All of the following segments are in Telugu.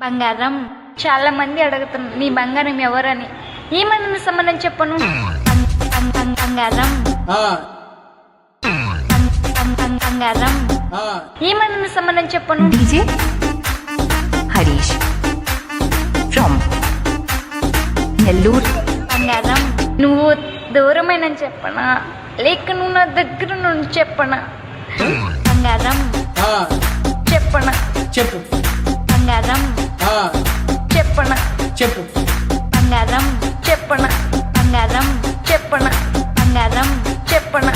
బంగారం చాలా మంది అడుగుతున్నారు నీ బంగారం ఎవరని. ఏమన్నా సంబంధం చెప్పను. బంగారం బంగారం ఏమన్నా సంబంధం చెప్పను. DJ Harish from Nellore. బంగారం నువ్వు దూరమైన చెప్పనా లేక నువ్వు నా దగ్గర నుండి చెప్పనా. బంగారం చెప్పనా చెప్పు బంగారం చెప్పనా చెప్పు బంగారం చెప్పనా బంగారం చెప్పనా బంగారం చెప్పనా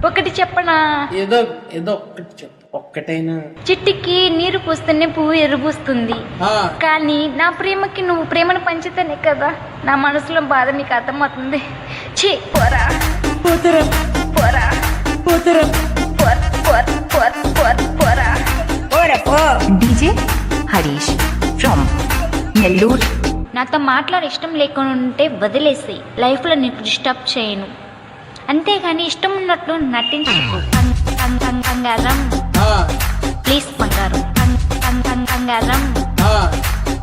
ఒకటి చెప్పనా. ఏదో ఏదో ఒక్కటి చెప్పు, ఒక్కటైనా. చిట్టికి నీరు పూస్తేనే పువ్వు ఎరుబూస్తుంది, కానీ నా ప్రేమకి నువ్వు ప్రేమను పంచితేనే కదా నా మనసులో బాధ నీకు అర్థమవుతుంది. ఛీ పోరా పోతరా పోరా పోతరా పోరా. DJ Harish from Nellore. నాతో మాట్లాడే ఇష్టం లేకుండా ఉంటే వదిలేసి లైఫ్లో నీకు డిస్టర్బ్ చేయను, అంతేగాని ఇష్టం ఉన్నట్లు నటించకు. బంగారం ప్లీజ్ బంగారం బంగారం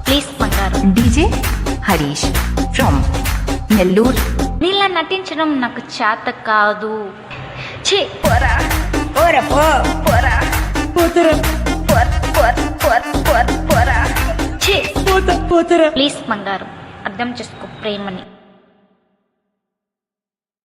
ప్లీజ్ బంగారం. DJ Harish from Nellore. నీలా నటించడం నాకు చేత కాదు. ఛీ పోరా పోరా పోతరా పోరా. ఛీ పోతరా ప్లీజ్ బంగారం అర్థం చేసుకో ప్రేమని.